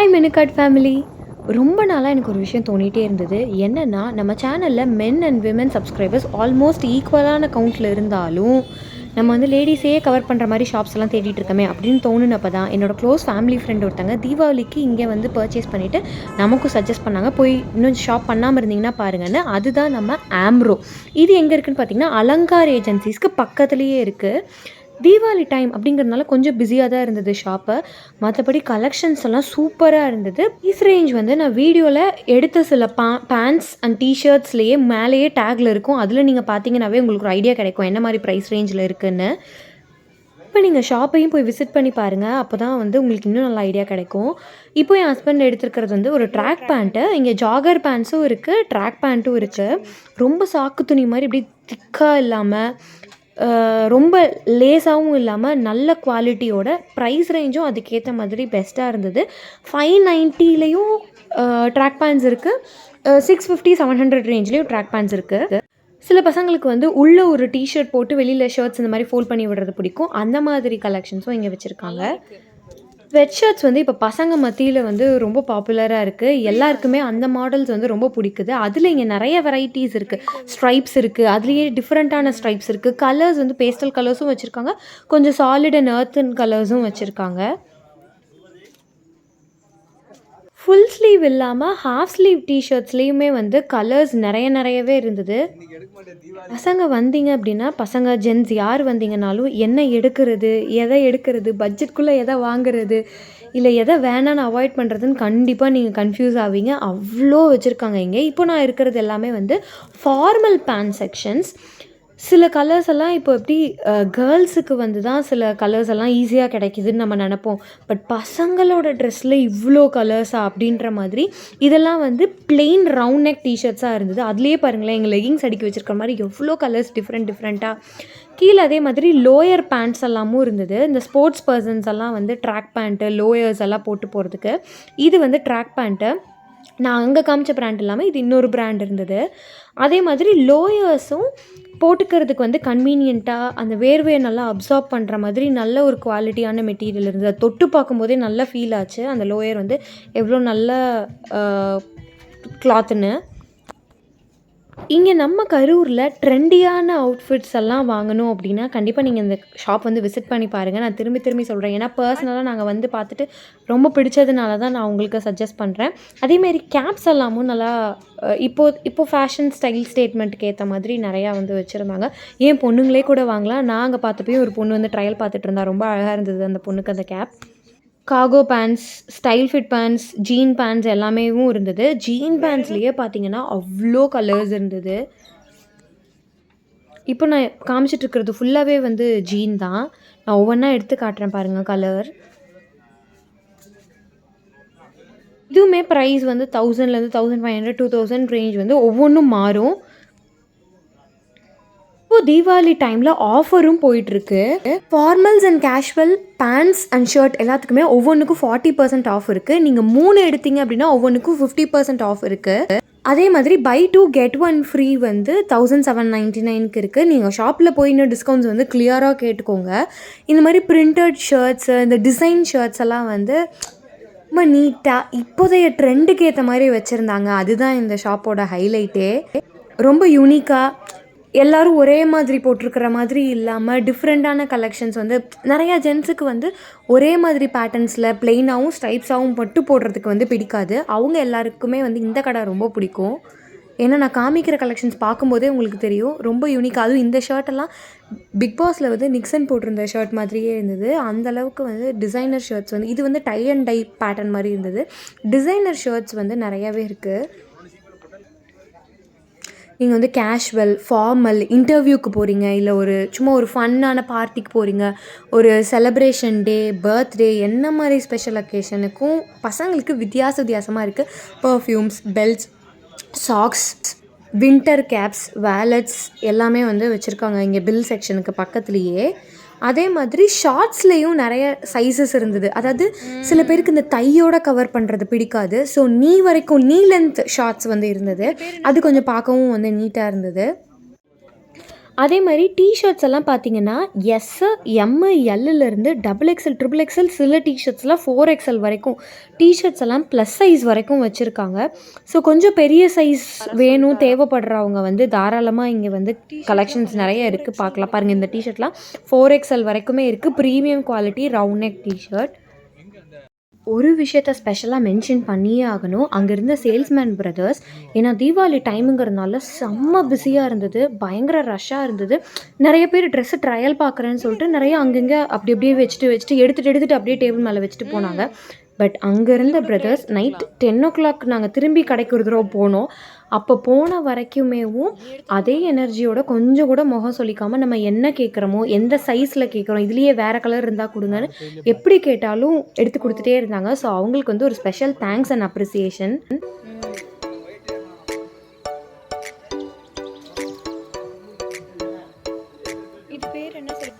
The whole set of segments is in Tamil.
Hi மெனுகார்ட் family. ரொம்ப நாளாக எனக்கு ஒரு விஷயம் தோணிகிட்டே இருந்தது. என்னென்னா, நம்ம சேனலில் men and women subscribers almost ஈக்குவலான கவுண்ட்டில் இருந்தாலும் நம்ம வந்து லேடிஸையே கவர் பண்ணுற மாதிரி ஷாப்ஸ் எல்லாம் தேடிட்டு இருக்கமே அப்படின்னு தோணுனப்போ தான் என்னோடய க்ளோஸ் ஃபேமிலி ஃப்ரெண்ட் ஒருத்தங்க தீபாவளிக்கு இங்கே வந்து பர்ச்சேஸ் பண்ணிவிட்டு நமக்கும் சஜஸ்ட் பண்ணாங்க, போய் இன்னும் ஷாப் பண்ணாமல் இருந்தீங்கன்னா பாருங்கன்னு. அதுதான் நம்ம ஆம்ரோ. இது எங்கே இருக்குதுன்னு பார்த்தீங்கன்னா அலங்கார் ஏஜென்சிஸ்க்கு பக்கத்துலேயே இருக்குது. தீபாவளி டைம் அப்படிங்கிறதுனால கொஞ்சம் பிஸியாக தான் இருந்தது ஷாப்பு. மற்றபடி கலெக்ஷன்ஸ் எல்லாம் சூப்பராக இருந்தது. ப்ரைஸ் ரேஞ்ச் வந்து நான் வீடியோவில் எடுத்த சில பேண்ட்ஸ் அண்ட் டிஷர்ட்ஸ்லேயே மேலேயே டேக்கில் இருக்கும். அதில் நீங்கள் பார்த்தீங்கன்னாவே உங்களுக்கு ஒரு ஐடியா கிடைக்கும் என்ன மாதிரி ப்ரைஸ் ரேஞ்சில் இருக்குதுன்னு. இப்போ நீங்கள் ஷாப்பையும் போய் விசிட் பண்ணி பாருங்கள், அப்போ தான் வந்து உங்களுக்கு இன்னும் நல்ல ஐடியா கிடைக்கும். இப்போ என் ஹஸ்பண்ட் எடுத்துருக்கிறது வந்து ஒரு ட்ராக் பேண்ட்டு. இங்கே ஜாகர் பேண்ட்ஸும் இருக்குது, ட்ராக் பேண்ட்டும் இருக்குது. ரொம்ப சாக்கு துணி மாதிரி இப்படி திக்காக இல்லாமல் ரொம்ப லேஸாகவும் இல்லாமல் நல்ல குவாலிட்டியோட ப்ரைஸ் ரேஞ்சும் அதுக்கேற்ற மாதிரி பெஸ்ட்டாக இருந்தது. 590லேயும் ட்ராக் பேண்ட்ஸ் இருக்குது, 650 700 ரேஞ்ச்லேயும் ட்ராக் பேண்ட்ஸ் இருக்குது. சில பசங்களுக்கு வந்து உள்ளே ஒரு டிஷர்ட் போட்டு வெளியில் ஷர்ட்ஸ் இந்த மாதிரி ஃபோல்ட் பண்ணி விடுறது பிடிக்கும். அந்த மாதிரி கலெக்ஷன்ஸும் இங்கே வச்சுருக்காங்க. ஸ்வெட் ஷர்ட்ஸ் வந்து இப்போ பசங்க மத்தியில் வந்து ரொம்ப பாப்புலராக இருக்குது. எல்லாருக்குமே அந்த மாடல்ஸ் வந்து ரொம்ப பிடிக்குது. அதில் இங்கே நிறைய வெரைட்டிஸ் இருக்குது. ஸ்ட்ரைப்ஸ் இருக்குது, அதுலேயே டிஃப்ரெண்ட்டான ஸ்ட்ரைப்ஸ் இருக்குது. கலர்ஸ் வந்து பேஸ்டல் கலர்ஸும் வச்சுருக்காங்க, கொஞ்சம் சாலிட் அண்ட் எர்த்தன் கலர்ஸும் வச்சுருக்காங்க. ஃபுல் ஸ்லீவ் இல்லாமல் ஹாஃப் ஸ்லீவ் டிஷர்ட்ஸ்லேயுமே வந்து கலர்ஸ் நிறையவே இருந்தது. பசங்க வந்தீங்க அப்படின்னா, பசங்க ஜென்ஸ் யார் வந்தீங்கனாலும் என்ன எடுக்கிறது, எதை எடுக்கிறது, பட்ஜெட்குள்ளே எதை வாங்குறது, இல்லை எதை வேணான்னு அவாய்ட் பண்ணுறதுன்னு கண்டிப்பாக நீங்கள் கன்ஃபியூஸ் ஆவீங்க. அவ்வளோ வச்சுருக்காங்க இங்கே. இப்போ நான் இருக்கிறது எல்லாமே வந்து ஃபார்மல் பேண்ட் செக்ஷன்ஸ். சில கலர்ஸ் எல்லாம் இப்போ எப்படி கேர்ள்ஸுக்கு வந்து தான் சில கலர்ஸ் எல்லாம் ஈஸியாக கிடைக்கிதுன்னு நம்ம நினப்போம். பட் பசங்களோட ட்ரெஸ்ஸில் இவ்வளோ கலர்ஸா அப்படின்ற மாதிரி இதெல்லாம் வந்து பிளெயின் ரவுண்ட் நெக் டிஷர்ட்ஸாக இருந்தது. அதுலேயே பாருங்களேன், எங்கள் லெகிங்ஸ் அடிக்க வச்சுருக்க மாதிரி எவ்வளோ கலர்ஸ் டிஃப்ரெண்ட்டாக. கீழே அதே மாதிரி லோயர் பேண்ட்ஸ் எல்லாமும் இருந்தது. இந்த ஸ்போர்ட்ஸ் பர்சன்ஸ் எல்லாம் வந்து ட்ராக் பேண்ட்டு, லோயர்ஸ் எல்லாம் போட்டு போகிறதுக்கு. இது வந்து ட்ராக் பேண்ட்டு. நான் அங்கே காமிச்ச பிராண்ட் இல்லாமல் இது இன்னொரு பிராண்ட் இருந்தது. அதே மாதிரி லோயர்ஸும் போட்டுக்கிறதுக்கு வந்து கன்வீனியண்ட்டாக அந்த வேர்வையை நல்லா அப்சார்ப் பண்ணுற மாதிரி நல்ல ஒரு குவாலிட்டியான மெட்டீரியல் இருந்தது. அதை தொட்டு பார்க்கும்போதே நல்லா ஃபீல் ஆச்சு அந்த லோயர் வந்து எவ்வளோ நல்ல கிளாத்துன்னு. இங்கே நம்ம கரூரில் ட்ரெண்டியான அவுட்ஃபிட்ஸ் எல்லாம் வாங்கணும் அப்படின்னா கண்டிப்பாக நீங்கள் இந்த ஷாப் வந்து விசிட் பண்ணி பாருங்கள். நான் திரும்பி சொல்கிறேன், ஏன்னா பர்சனலாக நாங்கள் வந்து பார்த்துட்டு ரொம்ப பிடிச்சதுனால தான் நான் உங்களுக்கு சஜஸ்ட் பண்ணுறேன். அதேமாரி கேப்ஸ் எல்லாமும் நல்லா இப்போது ஃபேஷன் ஸ்டைல் ஸ்டேட்மெண்ட்டுக்கு ஏற்ற மாதிரி நிறையா வந்து வச்சுருந்தாங்க. ஏன் பொண்ணுங்களே கூட வாங்கலாம். நான் அங்கே பார்த்தப்பையும் ஒரு பொண்ணு வந்து ட்ரையல் பார்த்துட்டு இருந்தா, ரொம்ப அழகாக இருந்தது அந்த பொண்ணுக்கு அந்த cap. Cargo pants, style fit pants, jean pants எல்லாமேவும் இருந்தது. ஜீன் பேண்ட்ஸ்லேயே பார்த்தீங்கன்னா அவ்வளோ கலர்ஸ் இருந்தது. இப்போ நான் காமிச்சிட்ருக்கிறது ஃபுல்லாகவே வந்து ஜீன் தான். நான் ஒவ்வொன்றா எடுத்து காட்டுறேன் பாருங்கள் கலர். இதுவுமே ப்ரைஸ் வந்து 1000லேருந்து 1500 2000 ரேஞ்ச் வந்து ஒவ்வொன்றும் மாறும். இப்போ தீபாவளி டைமில் ஆஃபரும் போயிட்டுருக்கு. Formals and casual pants and shirt எல்லாத்துக்குமே ஒவ்வொன்றுக்கும் 40% ஆஃப் இருக்குது. நீங்கள் 3 எடுத்தீங்க அப்படின்னா ஒவ்வொன்றுக்கும் 50% ஆஃப் இருக்குது. அதே மாதிரி பை 2 get 1 ஃப்ரீ வந்து 1799க்கு இருக்குது. நீங்கள் ஷாப்பில் போய் இன்னும் டிஸ்கவுண்ட்ஸ் வந்து கிளியராக கேட்டுக்கோங்க. இந்த மாதிரி பிரிண்டட் ஷர்ட்ஸு, இந்த டிசைன் ஷர்ட்ஸ் எல்லாம் வந்து ரொம்ப நீட்டாக இப்போதைய ட்ரெண்டுக்கு ஏற்ற மாதிரி வச்சுருந்தாங்க. அதுதான் இந்த ஷாப்போட ஹைலைட்டே. ரொம்ப யூனிக்காக எல்லோரும் ஒரே மாதிரி போட்டிருக்கிற மாதிரி இல்லாமல் டிஃப்ரெண்ட்டான கலெக்ஷன்ஸ் வந்து நிறையா ஜென்ஸுக்கு வந்து ஒரே மாதிரி பேட்டர்ன்ஸில் ப்ளெயினாகவும் ஸ்ட்ரைப்ஸாகவும் மட்டும் போடுறதுக்கு வந்து பிடிக்காது. அவங்க எல்லாருக்குமே வந்து இந்த கடை ரொம்ப பிடிக்கும். ஏன்னா நான் காமிக்கிற கலெக்ஷன்ஸ் பார்க்கும்போதே உங்களுக்கு தெரியும், ரொம்ப யூனிக்காக. அதுவும் இந்த ஷர்ட்டெல்லாம் பிக் பாஸில் வந்து நிக்சன் போட்டிருந்த ஷர்ட் மாதிரியே இருந்தது. அந்தளவுக்கு வந்து டிசைனர் ஷர்ட்ஸ் வந்து இது வந்து டை அண்ட் டை பேட்டர்ன் மாதிரி இருந்தது. டிசைனர் ஷர்ட்ஸ் வந்து நிறையாவே இருக்குது. நீங்கள் வந்து கேஷுவல், ஃபார்மல், இன்டர்வியூக்கு போகிறீங்க, இல்லை சும்மா ஒரு ஃபன்னான பார்ட்டிக்கு போகிறீங்க, ஒரு செலப்ரேஷன் டே, பர்த்டே, என்ன மாதிரி ஸ்பெஷல் அக்கேஷனுக்கும் பசங்களுக்கு வித்தியாசமாக இருக்குது. Perfumes, belts, socks, winter caps, wallets எல்லாமே வந்து வச்சுருக்காங்க இங்கே பில் செக்ஷனுக்கு பக்கத்துலேயே. அதே மாதிரி ஷார்ட்ஸ்லேயும் நிறைய சைஸஸ் இருந்தது. அதாவது சில பேருக்கு இந்த தையோட கவர் பண்ணுறது பிடிக்காது. ஸோ நீ வரைக்கும் நீ லென்த் ஷார்ட்ஸ் வந்து இருந்தது. அது கொஞ்சம் பார்க்கவும் வந்து நீட்டாக இருந்தது. அதே மாதிரி டீஷர்ட்ஸ் எல்லாம் பார்த்தீங்கன்னா எஸ்ஸு, எம்மு, எல்லுலேருந்து டபுள் எக்ஸ்எல், ட்ரிபிள் எக்ஸ்எல், சில டீஷர்ட்ஸ்லாம் 4XL வரைக்கும் டீஷர்ட்ஸ் எல்லாம் ப்ளஸ் சைஸ் வரைக்கும் வச்சுருக்காங்க. ஸோ கொஞ்சம் பெரிய சைஸ் வேணும் தேவைப்படுறவங்க வந்து தாராளமாக இங்கே வந்து கலெக்ஷன்ஸ் நிறைய இருக்குது, பார்க்கலாம். பாருங்கள், இந்த டீஷர்ட்லாம் 4XL வரைக்குமே இருக்குது. Premium quality round neck t-shirt. ஒரு விஷயத்த ஸ்பெஷலாக மென்ஷன் பண்ணியே ஆகணும், அங்கே இருந்த சேல்ஸ்மேன் பிரதர்ஸ். ஏன்னா தீபாவளி டைமுங்கிறதுனால செம்ம பிஸியாக இருந்தது, பயங்கர ரஷ்ஷாக இருந்தது. நிறைய பேர் ட்ரெஸ்ஸு ட்ரையல் பார்க்குறேன்னு சொல்லிட்டு நிறைய அங்கங்கே அப்படி அப்படியே வச்சுட்டு எடுத்துகிட்டு அப்படியே டேபிள் மேலே வச்சுட்டு போனாங்க. பட் அங்கே இருந்த பிரதர்ஸ் நைட் 10 நாங்கள் திரும்பி கடைக்கு ஒரு தடவை போனோம். அப்போ போன வரைக்குமேவும் அதே எனர்ஜியோட கொஞ்சம் கூட முகம் சொல்லிக்காமல் நம்ம என்ன கேட்குறோமோ, எந்த சைஸில் கேட்குறோம், இதுலேயே வேறு கலர் இருந்தால் கொடுங்கன்னு எப்படி கேட்டாலும் எடுத்து கொடுத்துட்டே இருந்தாங்க. ஸோ அவங்களுக்கு வந்து ஒரு ஸ்பெஷல் தேங்க்ஸ் அண்ட் அப்ரிசியேஷன். இது பேர் என்ன சார்?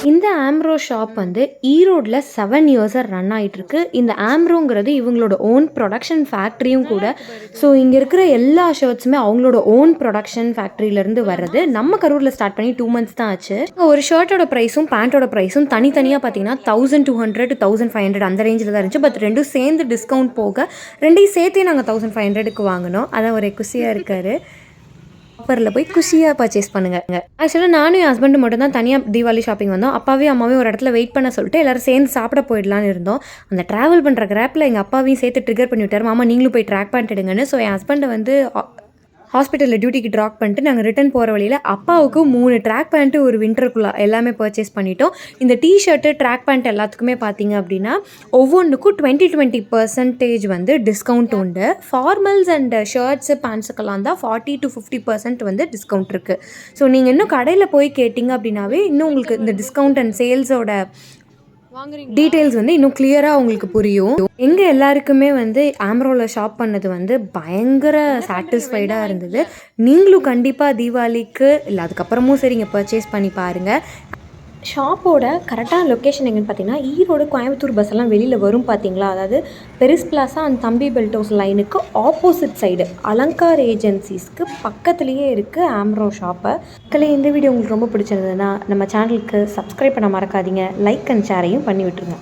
இந்த ஆம்ரோ ஷாப் வந்து ஈரோடில் 7 இயர்ஸாக ரன் ஆகிட்டுருக்கு. இந்த ஆம்ரோங்கிறது இவங்களோட ஓன் ப்ரொடக்ஷன் ஃபேக்ட்ரியும் கூட. ஸோ இங்கே இருக்கிற எல்லா ஷர்ட்ஸுமே அவங்களோட ஓன் ப்ரொடக்ஷன் ஃபேக்ட்ரியிலேருந்து வர்றது. நம்ம கரூரில் ஸ்டார்ட் பண்ணி 2 months தான் ஆச்சு. ஒரு ஷர்ட்டோட ப்ரைஸும் பேண்ட்டோட ப்ரைஸும் தனித்தனியாக பார்த்தீங்கன்னா 1200 to 1500 அந்த ரேஞ்சில் தான் இருந்துச்சு. பட் ரெண்டும் சேர்ந்து டிஸ்கவுண்ட் போக ரெண்டையும் சேர்த்தே நாங்கள் 1500க்கு வாங்கினோம். அதான் ஒரு குஷியாக இருக்கார். ஆஃபரில் போய் குஷியாக பர்ச்சேஸ் பண்ணுங்கள். ஆக்சுவலாக நானும் என் ஹஸ்பண்டு மட்டும் தான் தனியாக தீபாவளி ஷாப்பிங் வந்தோம். அப்பாவையும் அம்மாவையும் ஒரு இடத்துல வெயிட் பண்ண சொல்லிட்டு எல்லோரும் சேர்ந்து சாப்பிட போயிடலான்னு இருந்தோம். அந்த ட்ராவல் பண்ணுற கிராப்பில் எங்கள் அப்பாவையும் சேர்த்து ட்ரிகர் பண்ணி விட்டார், மாமா நீங்களும் போய் ட்ராக் பண்ணிட்டு எடுங்கன்னு. ஸோ என் ஹஸ்பண்டை வந்து ஹாஸ்பிட்டலில் டியூட்டிக்கு ட்ராப் பண்ணிட்டு நாங்கள் ரிட்டன் போகிற வழியில் அப்பாவுக்கு 3 ட்ராக் பேண்ட்டு ஒரு வின்டருக்குள்ளே எல்லாமே பர்ச்சேஸ் பண்ணிட்டோம். இந்த டிஷர்ட்டு ட்ராக் பேண்ட் எல்லாத்துக்குமே பார்த்தீங்க அப்படின்னா ஒவ்வொன்றுக்கும் 20% வந்து டிஸ்கவுண்ட் உண்டு. ஃபார்மல்ஸ் அண்ட் ஷர்ட்ஸு பேண்ட்ஸுக்கெல்லாம் தான் 40 to 50% வந்து டிஸ்கவுண்ட் இருக்குது. ஸோ நீங்கள் இன்னும் கடையில் போய் கேட்டிங்க அப்படின்னாவே இன்னும் உங்களுக்கு இந்த டிஸ்கவுண்ட் அண்ட் சேல்ஸோட டீட்டெயில்ஸ் வந்து இன்னும் கிளியராக உங்களுக்கு புரியும். எங்கள் எல்லாருக்குமே வந்து ஆம்ரோவில் ஷாப் பண்ணது வந்து பயங்கர சாட்டிஸ்ஃபைடாக இருந்தது. நீங்களும் கண்டிப்பாக தீபாவளிக்கு இல்லை அதுக்கப்புறமும் சரி இங்கே பர்ச்சேஸ் பண்ணி பாருங்கள். ஷாப்போட கரெக்டான லொக்கேஷன் எங்கன்னு பார்த்தீங்கன்னா ஈரோடு கோயம்புத்தூர் பஸ் எல்லாம் வெளியில் வரும் பார்த்தீங்களா, அதாவது பெரிஸ் பிளாஸா அண்ட் தம்பி பெல்ட் ஹவுஸ் லைனுக்கு ஆப்போசிட் சைடு அலங்கார் ஏஜென்சிஸ்க்கு பக்கத்துலேயே இருக்குது ஆம்ரோ ஷாப்பை. இந்த வீடியோ உங்களுக்கு ரொம்ப பிடிச்சிருந்ததுன்னா நம்ம சேனலுக்கு சப்ஸ்கிரைப் பண்ண மறக்காதீங்க, லைக் அண்ட் ஷேரையும் பண்ணி விட்டுருங்க.